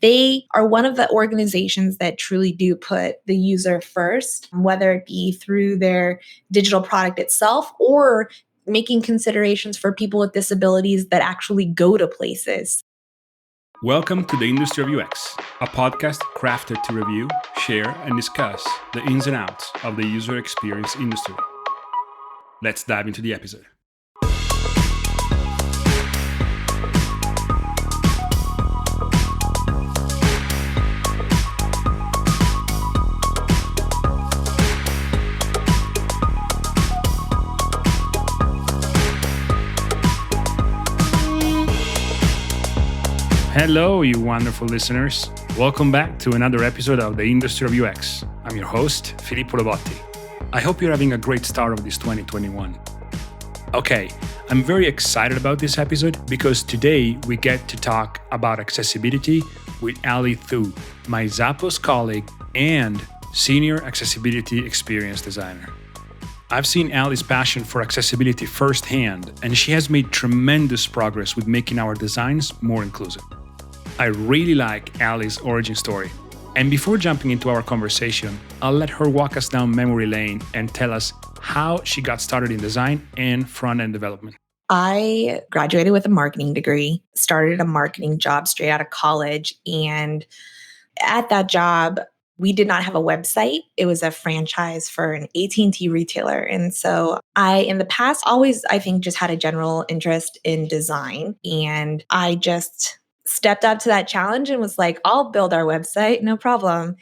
They are one of the organizations that truly do put the user first, whether it be through their digital product itself or making considerations for people with disabilities that actually go to places. Welcome to the Industry of UX, a podcast crafted to review, share, and discuss the ins and outs of the user experience industry. Let's dive into the episode. Hello, you wonderful listeners. Welcome back to another episode of the Industry of UX. I'm your host, Filippo Lobotti. I hope you're having a great start of this 2021. Okay, I'm very excited about this episode because today we get to talk about accessibility with Allie Thu, my Zappos colleague and senior accessibility experience designer. I've seen Allie's passion for accessibility firsthand, and she has made tremendous progress with making our designs more inclusive. I really like Allie's origin story. And before jumping into our conversation, I'll let her walk us down memory lane and tell us how she got started in design and front-end development. I graduated with a marketing degree, started a marketing job straight out of college, and at that job, we did not have a website. It was a franchise for an AT&T retailer. And so in the past, always, I think, just had a general interest in design. And I just stepped up to that challenge and was like, I'll build our website, no problem.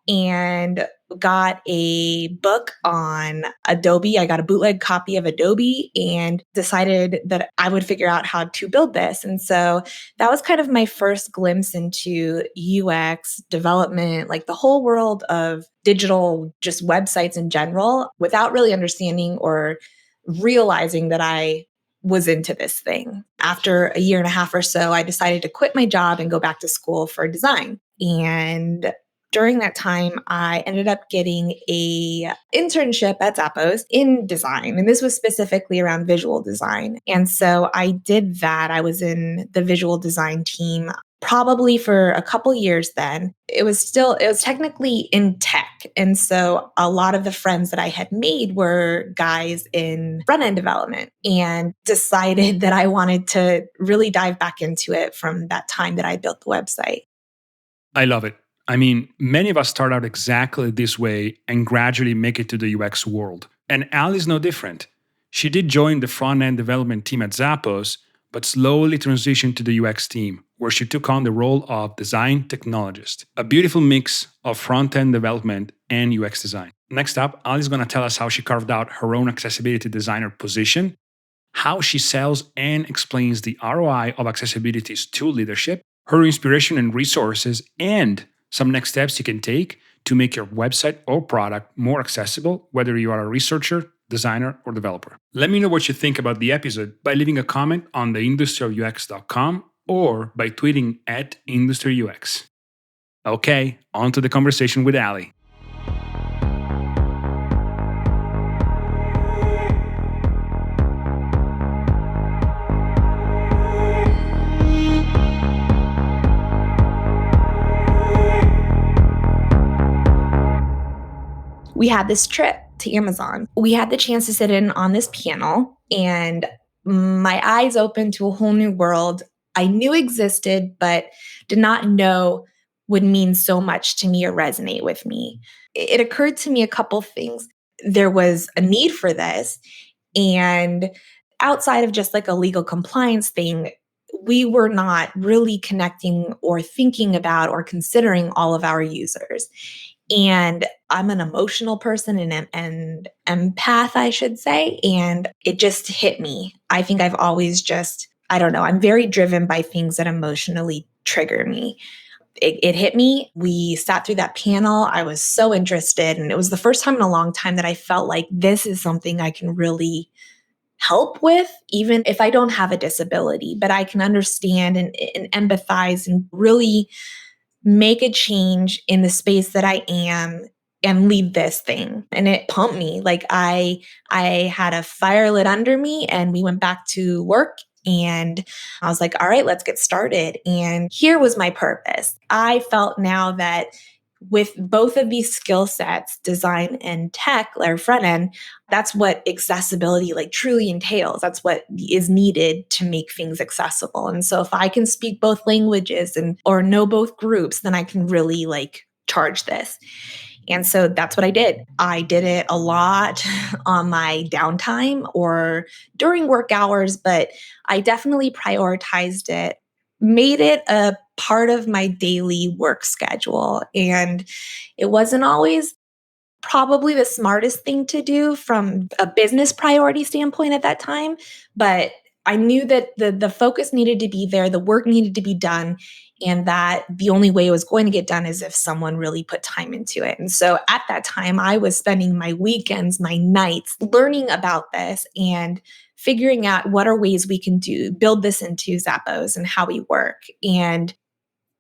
And got a book on Adobe. I got a bootleg copy of Adobe and decided that I would figure out how to build this. And so that was kind of my first glimpse into UX development, like the whole world of digital, just websites in general, without really understanding or realizing that I was into this thing. After a year and a half or so, I decided to quit my job and go back to school for design. And during that time, I ended up getting a internship at Zappos in design. And this was specifically around visual design. And so I did that. I was in the visual design team probably for a couple years then. It was technically in tech. And so a lot of the friends that I had made were guys in front-end development and decided that I wanted to really dive back into it from that time that I built the website. I love it. I mean, many of us start out exactly this way and gradually make it to the UX world. And Allie's no different. She did join the front-end development team at Zappos, but slowly transitioned to the UX team, where she took on the role of design technologist, a beautiful mix of front-end development and UX design. Next up, Allie's going to tell us how she carved out her own accessibility designer position, how she sells and explains the ROI of accessibility's to leadership, her inspiration and resources, and some next steps you can take to make your website or product more accessible, whether you are a researcher, designer, or developer. Let me know what you think about the episode by leaving a comment on the industryofux.com or by tweeting at industryux. Okay, on to the conversation with Allie. We had this trip to Amazon. We had the chance to sit in on this panel, and my eyes opened to a whole new world I knew existed, but did not know would mean so much to me or resonate with me. It occurred to me a couple things. There was a need for this, and outside of just like a legal compliance thing, we were not really connecting or thinking about or considering all of our users. And I'm an emotional person and an empath, I should say. And it just hit me. I think I've always I'm very driven by things that emotionally trigger me. It hit me. We sat through that panel. I was so interested. And it was the first time in a long time that I felt like this is something I can really help with, even if I don't have a disability, but I can understand and empathize and really make a change in the space that I am and lead this thing. And it pumped me. Like I had a fire lit under me and we went back to work And I was like, all right, let's get started. And here was my purpose. I felt now that with both of these skill sets, design and tech or front end, that's what accessibility like truly entails. That's what is needed to make things accessible. And so if I can speak both languages and or know both groups, then I can really like charge this. And so that's what I did. I did it a lot on my downtime or during work hours, but I definitely prioritized it, made it a part of my daily work schedule. And it wasn't always probably the smartest thing to do from a business priority standpoint at that time, but I knew that the focus needed to be there, the work needed to be done, and that the only way it was going to get done is if someone really put time into it. And so at that time, I was spending my weekends, my nights learning about this and figuring out what are ways we can build this into Zappos and how we work. And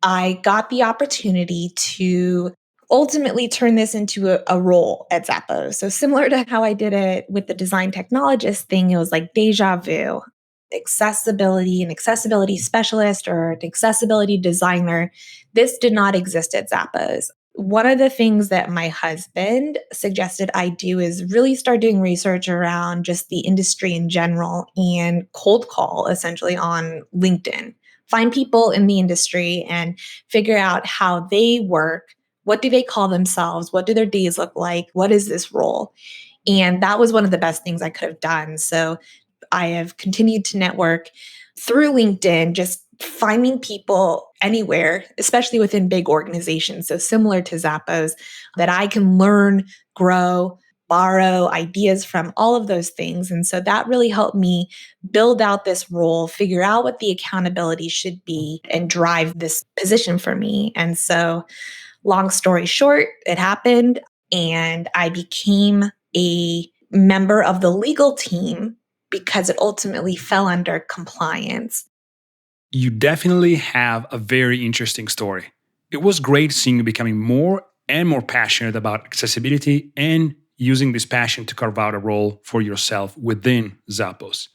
I got the opportunity to ultimately turn this into a role at Zappos. So similar to how I did it with the design technologist thing, it was like deja vu. Accessibility, an accessibility specialist or an accessibility designer. This did not exist at Zappos. One of the things that my husband suggested I do is really start doing research around just the industry in general and cold call essentially on LinkedIn. Find people in the industry and figure out how they work. What do they call themselves? What do their days look like? What is this role? And that was one of the best things I could have done. So I have continued to network through LinkedIn, just finding people anywhere, especially within big organizations. So similar to Zappos, that I can learn, grow, borrow ideas from all of those things. And so that really helped me build out this role, figure out what the accountability should be, and drive this position for me. And so, long story short, it happened, and I became a member of the legal team because it ultimately fell under compliance. You definitely have a very interesting story. It was great seeing you becoming more and more passionate about accessibility and using this passion to carve out a role for yourself within Zappos.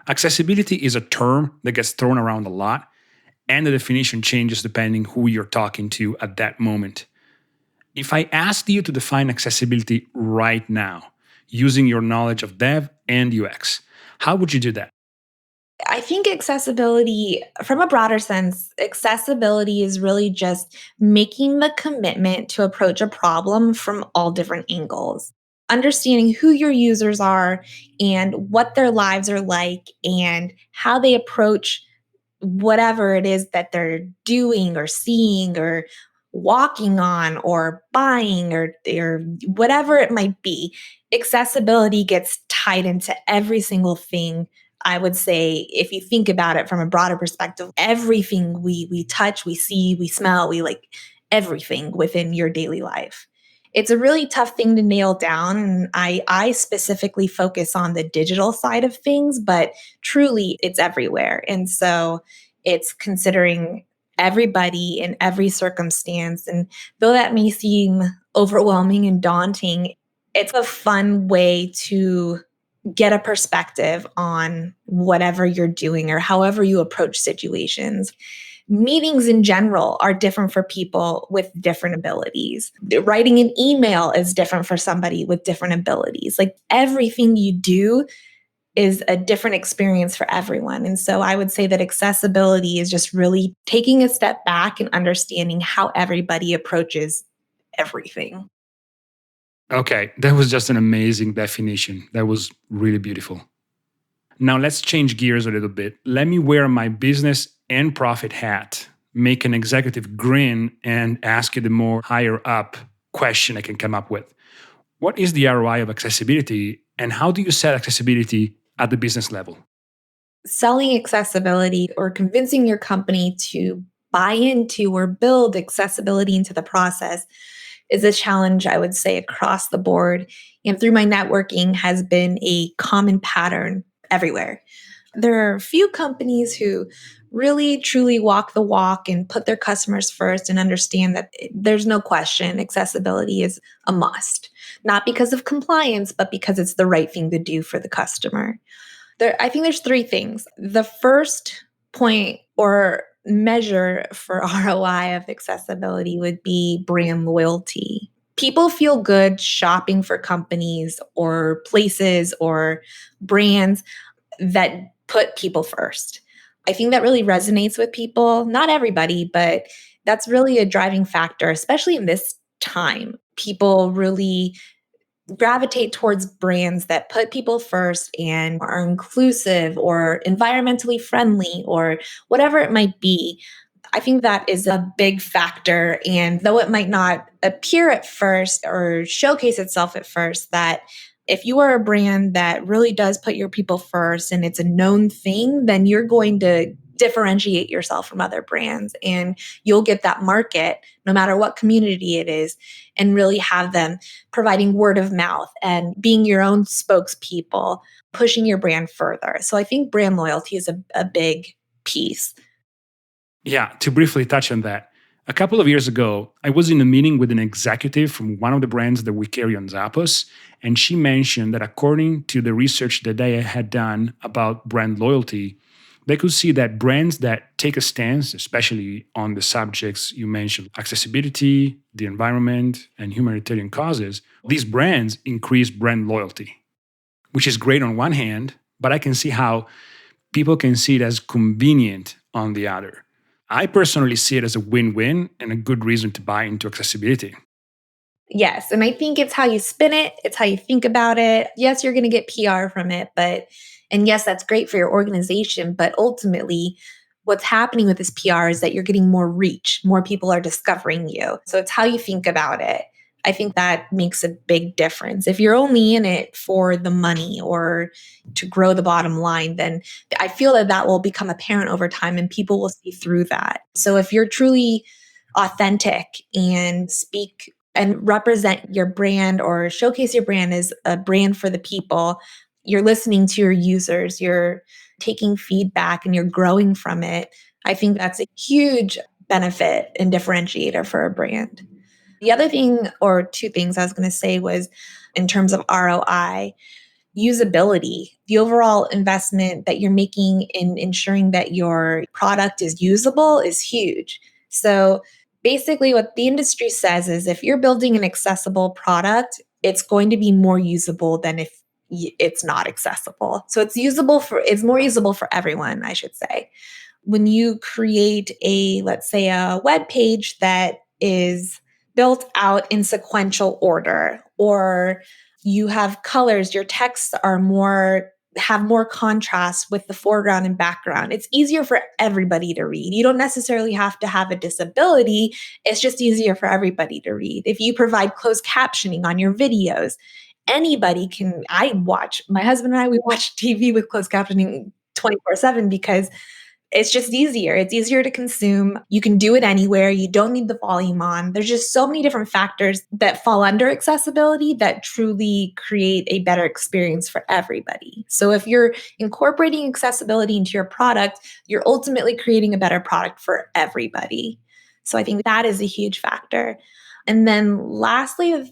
Accessibility is a term that gets thrown around a lot, and the definition changes depending who you're talking to at that moment. If I asked you to define accessibility right now, using your knowledge of dev and UX, how would you do that? I think accessibility, from a broader sense, accessibility is really just making the commitment to approach a problem from all different angles. Understanding who your users are and what their lives are like and how they approach whatever it is that they're doing or seeing or walking on or buying or whatever it might be. Accessibility gets tied into every single thing. I would say, if you think about it from a broader perspective, everything we touch, we see, we smell, we like everything within your daily life. It's a really tough thing to nail down. And I specifically focus on the digital side of things, but truly it's everywhere. And so it's considering everybody in every circumstance. And though that may seem overwhelming and daunting, it's a fun way to get a perspective on whatever you're doing or however you approach situations. Meetings in general are different for people with different abilities. Writing an email is different for somebody with different abilities. Like everything you do is a different experience for everyone. And so I would say that accessibility is just really taking a step back and understanding how everybody approaches everything. Okay, that was just an amazing definition. That was really beautiful. Now let's change gears a little bit. Let me wear my business and profit hat, make an executive grin, and ask you the more higher up question I can come up with. What is the ROI of accessibility, and how do you set accessibility at the business level? Selling accessibility or convincing your company to buy into or build accessibility into the process is a challenge, I would say, across the board. And through my networking has been a common pattern everywhere. There are a few companies who really truly walk the walk and put their customers first and understand that there's no question accessibility is a must, not because of compliance, but because it's the right thing to do for the customer. I think there's three things. The first point or measure for ROI of accessibility would be brand loyalty. People feel good shopping for companies or places or brands that put people first. I think that really resonates with people. Not everybody, but that's really a driving factor, especially in this time. People really gravitate towards brands that put people first and are inclusive or environmentally friendly or whatever it might be. I think that is a big factor. And though it might not appear at first or showcase itself at first, that if you are a brand that really does put your people first and it's a known thing, then you're going to differentiate yourself from other brands and you'll get that market no matter what community it is and really have them providing word of mouth and being your own spokespeople, pushing your brand further. So I think brand loyalty is a big piece. Yeah, to briefly touch on that, a couple of years ago, I was in a meeting with an executive from one of the brands that we carry on Zappos, and she mentioned that according to the research that they had done about brand loyalty, they could see that brands that take a stance, especially on the subjects you mentioned, accessibility, the environment, and humanitarian causes, these brands increase brand loyalty, which is great on one hand, but I can see how people can see it as convenient on the other. I personally see it as a win-win and a good reason to buy into accessibility. Yes. And I think it's how you spin it, it's how you think about it. Yes, you're going to get PR from it, and yes, that's great for your organization. But ultimately, what's happening with this PR is that you're getting more reach, more people are discovering you. So it's how you think about it. I think that makes a big difference. If you're only in it for the money or to grow the bottom line, then I feel that that will become apparent over time and people will see through that. So if you're truly authentic and speak and represent your brand or showcase your brand as a brand for the people, you're listening to your users, you're taking feedback and you're growing from it. I think that's a huge benefit and differentiator for a brand. The other thing, or two things I was going to say, was in terms of ROI, usability, the overall investment that you're making in ensuring that your product is usable is huge. So basically, what the industry says is if you're building an accessible product, it's going to be more usable than if it's not accessible. So it's more usable for everyone, I should say. When you create let's say a web page that is built out in sequential order, or you have colors, your texts have more contrast with the foreground and background. It's easier for everybody to read. You don't necessarily have to have a disability. It's just easier for everybody to read. If you provide closed captioning on your videos, my husband and I, we watch TV with closed captioning 24/7 because it's just easier. It's easier to consume. You can do it anywhere. You don't need the volume on. There's just so many different factors that fall under accessibility that truly create a better experience for everybody. So if you're incorporating accessibility into your product, you're ultimately creating a better product for everybody. So I think that is a huge factor. And then lastly,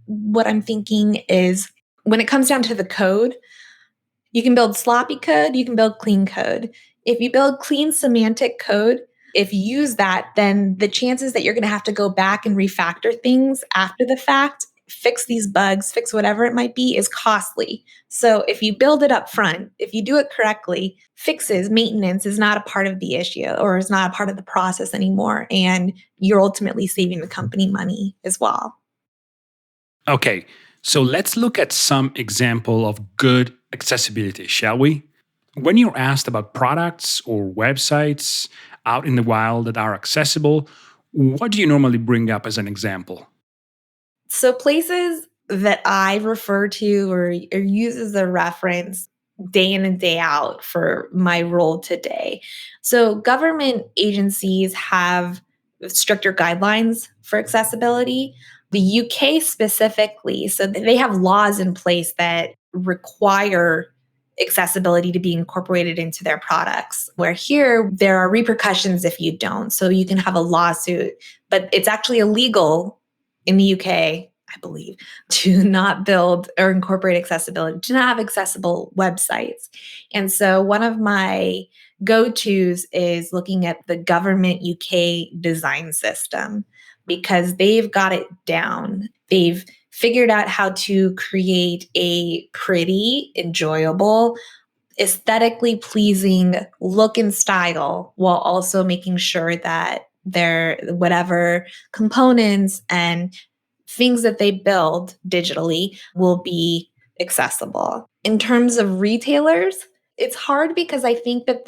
what I'm thinking is when it comes down to the code, you can build sloppy code, you can build clean code. If you build clean semantic code, if you use that, then the chances that you're going to have to go back and refactor things after the fact, fix these bugs, fix whatever it might be, is costly. So if you build it up front, if you do it correctly, maintenance is not a part of the issue or is not a part of the process anymore. And you're ultimately saving the company money as well. Okay, so let's look at some example of good accessibility, shall we? When you're asked about products or websites out in the wild that are accessible, what do you normally bring up as an example? So places that I refer to or use as a reference day in and day out for my role today. So government agencies have stricter guidelines for accessibility. The UK specifically, so they have laws in place that require accessibility to be incorporated into their products. Where here, there are repercussions if you don't. So you can have a lawsuit, but it's actually illegal in the UK. I believe, to not build or incorporate accessibility, to not have accessible websites. And so one of my go tos is looking at the government UK design system because they've got it down. They've figured out how to create a pretty, enjoyable, aesthetically pleasing look and style while also making sure that their whatever components and things that they build digitally will be accessible. In terms of retailers, it's hard because I think that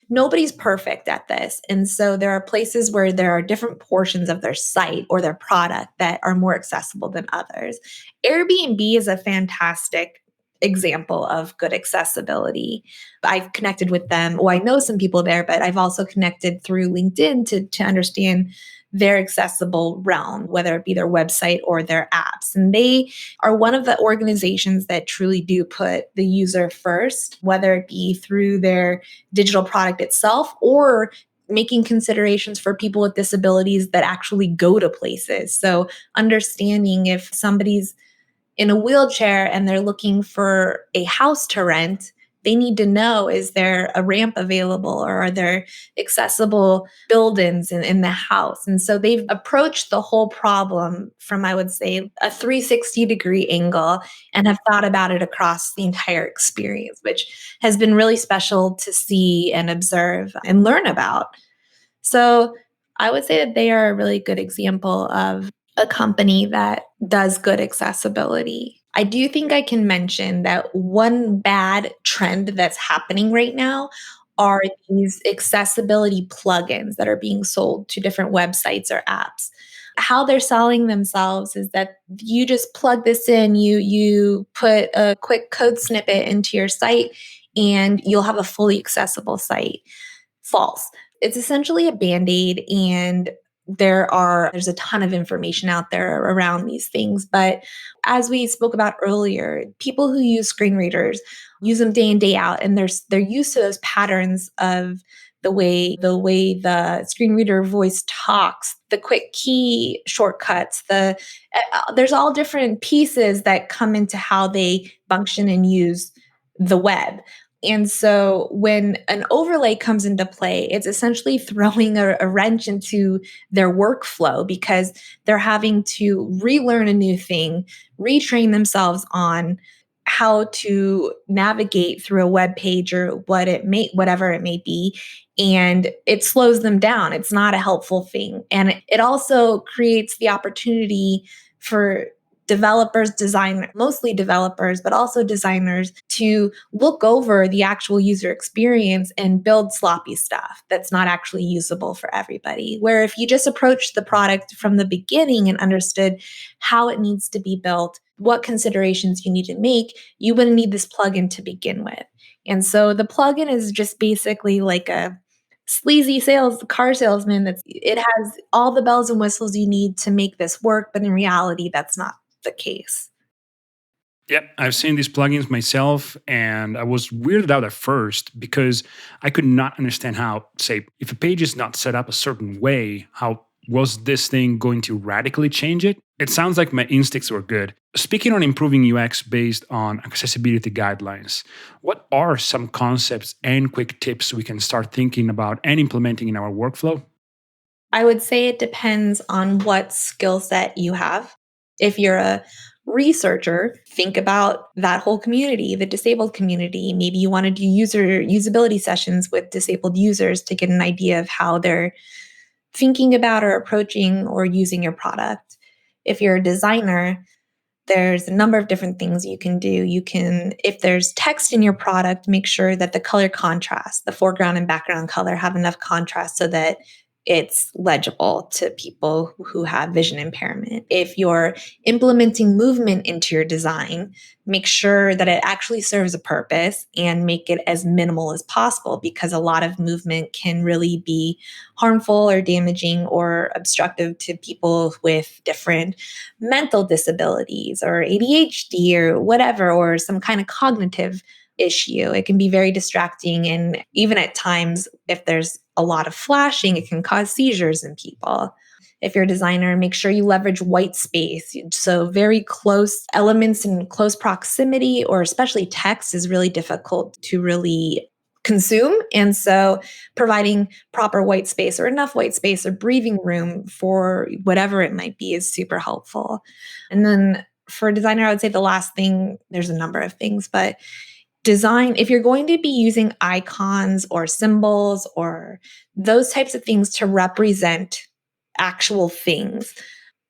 nobody's perfect at this. And so there are places where there are different portions of their site or their product that are more accessible than others. Airbnb is a fantastic example of good accessibility. I've connected with them. Well, I know some people there, but I've also connected through LinkedIn to understand their accessible realm, whether it be their website or their apps. And they are one of the organizations that truly do put the user first, whether it be through their digital product itself or making considerations for people with disabilities that actually go to places. So understanding if somebody's in a wheelchair and they're looking for a house to rent, they need to know, is there a ramp available or are there accessible build-ins in the house? And so they've approached the whole problem from, I would say, a 360-degree angle and have thought about it across the entire experience, which has been really special to see and observe and learn about. So I would say that they are a really good example of a company that does good accessibility. I do think I can mention that one bad trend that's happening right now are these accessibility plugins that are being sold to different websites or apps. How they're selling themselves is that you just plug this in, you put a quick code snippet into your site and you'll have a fully accessible site. False. It's essentially a band-aid and there's a ton of information out there around these things. But as we spoke about earlier, people who use screen readers use them day in, day out, and they're used to those patterns of the screen reader voice talks, the quick key shortcuts, there's all different pieces that come into how they function and use the web. And so when an overlay comes into play, it's essentially throwing a wrench into their workflow because they're having to relearn a new thing, retrain themselves on how to navigate through a web page or whatever it may be. And it slows them down. It's not a helpful thing. And it also creates the opportunity for mostly developers, but also designers to look over the actual user experience and build sloppy stuff that's not actually usable for everybody. Where if you just approached the product from the beginning and understood how it needs to be built, what considerations you need to make, you wouldn't need this plugin to begin with. And so the plugin is just basically like a sleazy car salesman it has all the bells and whistles you need to make this work, but in reality that's not the case. Yep, I've seen these plugins myself, and I was weirded out at first because I could not understand how, say, if a page is not set up a certain way, how was this thing going to radically change it? It sounds like my instincts were good. Speaking on improving UX based on accessibility guidelines, what are some concepts and quick tips we can start thinking about and implementing in our workflow? I would say it depends on what skill set you have. If you're a researcher, think about that whole community, the disabled community. Maybe you want to do usability sessions with disabled users to get an idea of how they're thinking about or approaching or using your product. If you're a designer, there's a number of different things you can do. If there's text in your product, make sure that the color contrast, the foreground and background color have enough contrast so that it's legible to people who have vision impairment. If you're implementing movement into your design, make sure that it actually serves a purpose and make it as minimal as possible because a lot of movement can really be harmful or damaging or obstructive to people with different mental disabilities or ADHD or whatever, or some kind of cognitive issue. It can be very distracting. And even at times, if there's a lot of flashing, it can cause seizures in people. If you're a designer, make sure you leverage white space. So, very close elements in close proximity, or especially text, is really difficult to really consume. And so, providing proper white space or enough white space or breathing room for whatever it might be is super helpful. And then for a designer, I would say the last thing, there's a number of things, but design, if you're going to be using icons or symbols or those types of things to represent actual things,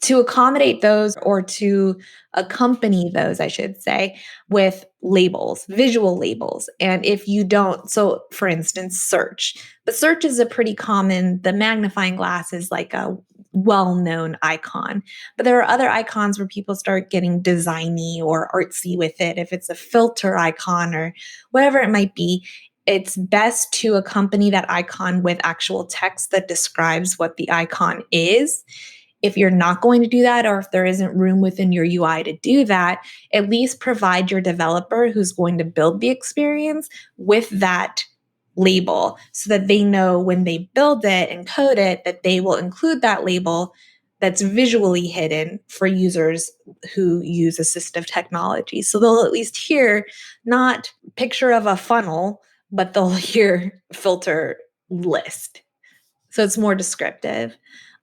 to accommodate those or to accompany those, I should say, with labels, visual labels. And if you don't, so for instance, search. But search is a pretty common, the magnifying glass is like a well-known icon. But there are other icons where people start getting designy or artsy with it. If it's a filter icon or whatever it might be, it's best to accompany that icon with actual text that describes what the icon is. If you're not going to do that, or if there isn't room within your UI to do that, at least provide your developer who's going to build the experience with that label so that they know when they build it and code it that they will include that label that's visually hidden for users who use assistive technology. So they'll at least hear not picture of a funnel, but they'll hear filter list. So it's more descriptive.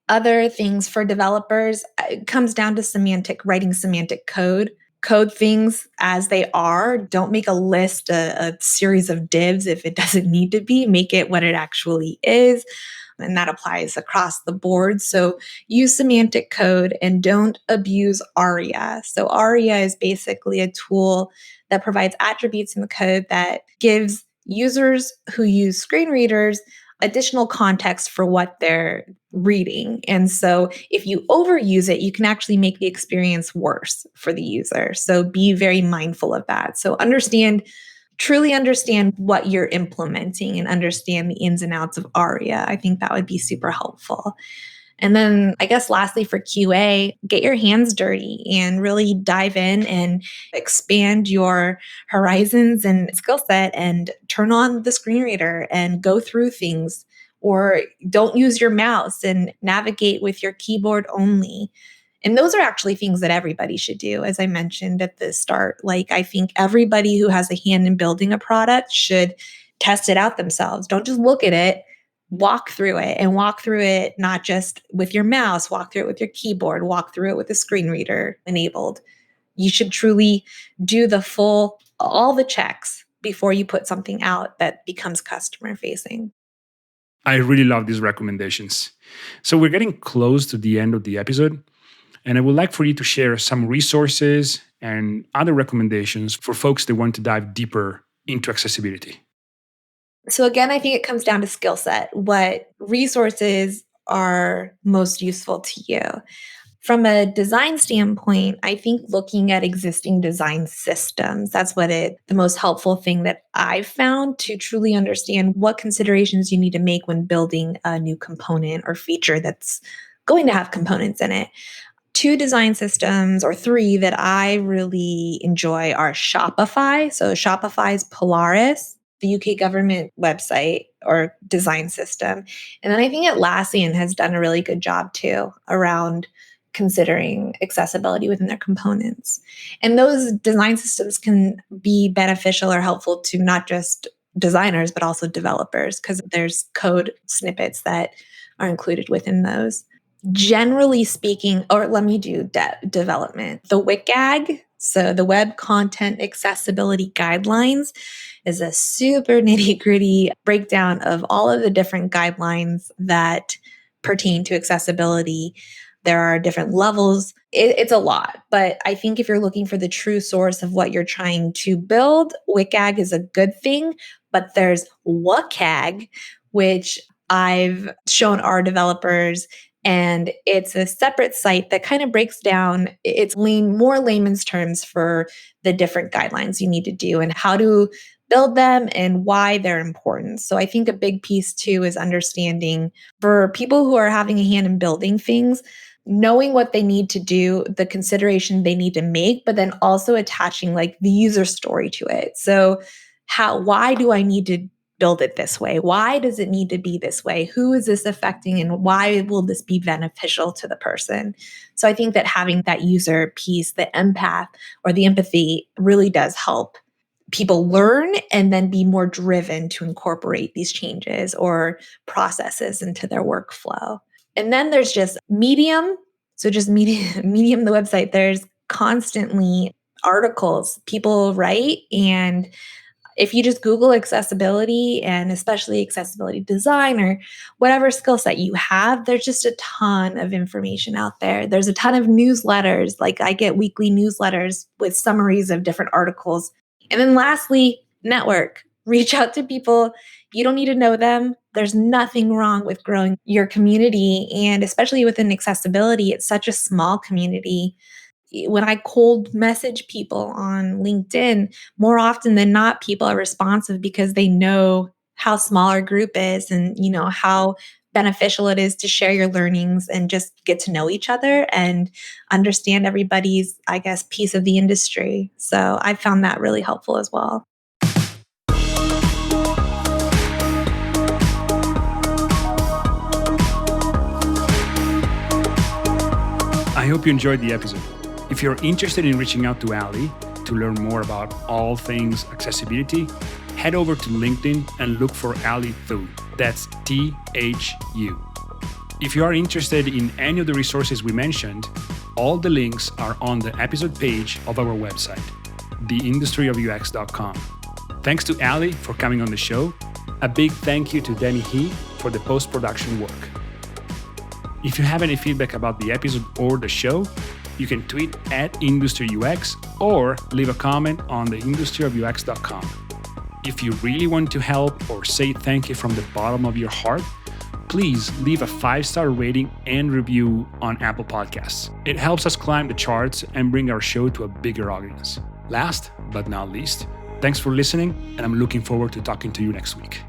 Other things for developers, it comes down to semantic, writing semantic code. Code things as they are. Don't make a list, a series of divs if it doesn't need to be. Make it what it actually is. And that applies across the board. So use semantic code and don't abuse ARIA. So ARIA is basically a tool that provides attributes in the code that gives users who use screen readers additional context for what they're reading. And so if you overuse it, you can actually make the experience worse for the user. So be very mindful of that. So truly understand what you're implementing and understand the ins and outs of ARIA. I think that would be super helpful. And then I guess lastly for QA, get your hands dirty and really dive in and expand your horizons and skill set and turn on the screen reader and go through things, or don't use your mouse and navigate with your keyboard only. And those are actually things that everybody should do. As I mentioned at the start, like I think everybody who has a hand in building a product should test it out themselves. Don't just look at it, walk through it, and walk through it not just with your mouse, walk through it with your keyboard, walk through it with a screen reader enabled. You should truly do all the checks before you put something out that becomes customer facing. I really love these recommendations. So we're getting close to the end of the episode, and I would like for you to share some resources and other recommendations for folks that want to dive deeper into accessibility. So again, I think it comes down to skill set. What resources are most useful to you? From a design standpoint, I think looking at existing design systems, that's the most helpful thing that I've found to truly understand what considerations you need to make when building a new component or feature that's going to have components in it. 2 design systems, or 3, that I really enjoy are Shopify. So Shopify's Polaris, the UK government website or design system. And then I think Atlassian has done a really good job too around considering accessibility within their components. And those design systems can be beneficial or helpful to not just designers, but also developers, because there's code snippets that are included within those. Generally speaking, or let me do development. The WCAG, so the Web Content Accessibility Guidelines, is a super nitty gritty breakdown of all of the different guidelines that pertain to accessibility. There are different levels. It's a lot, but I think if you're looking for the true source of what you're trying to build, WCAG is a good thing, but there's WCAG, which I've shown our developers, and it's a separate site that kind of breaks down, it's more layman's terms for the different guidelines you need to do and how to build them and why they're important. So I think a big piece too is understanding for people who are having a hand in building things, knowing what they need to do, the consideration they need to make, but then also attaching like the user story to it. So why do I need to build it this way? Why does it need to be this way? Who is this affecting and why will this be beneficial to the person? So I think that having that user piece, the empath or the empathy really does help people learn and then be more driven to incorporate these changes or processes into their workflow. And then there's just Medium. So just Medium, the website, there's constantly articles people write. And if you just Google accessibility and especially accessibility design or whatever skill set you have, there's just a ton of information out there. There's a ton of newsletters. Like I get weekly newsletters with summaries of different articles. And then lastly, network. Reach out to people. You don't need to know them. There's nothing wrong with growing your community. And especially within accessibility, it's such a small community. When I cold message people on LinkedIn, more often than not, people are responsive because they know how small our group is and how beneficial it is to share your learnings and just get to know each other and understand everybody's, I guess, piece of the industry. So I found that really helpful as well. I hope you enjoyed the episode. If you're interested in reaching out to Allie to learn more about all things accessibility, head over to LinkedIn and look for Allie Thu. That's THU. If you are interested in any of the resources we mentioned, all the links are on the episode page of our website, theindustryofux.com. Thanks to Allie for coming on the show. A big thank you to Danny He for the post-production work. If you have any feedback about the episode or the show, you can tweet at IndustryUX or leave a comment on theindustryofux.com. If you really want to help or say thank you from the bottom of your heart, please leave a 5-star rating and review on Apple Podcasts. It helps us climb the charts and bring our show to a bigger audience. Last but not least, thanks for listening, and I'm looking forward to talking to you next week.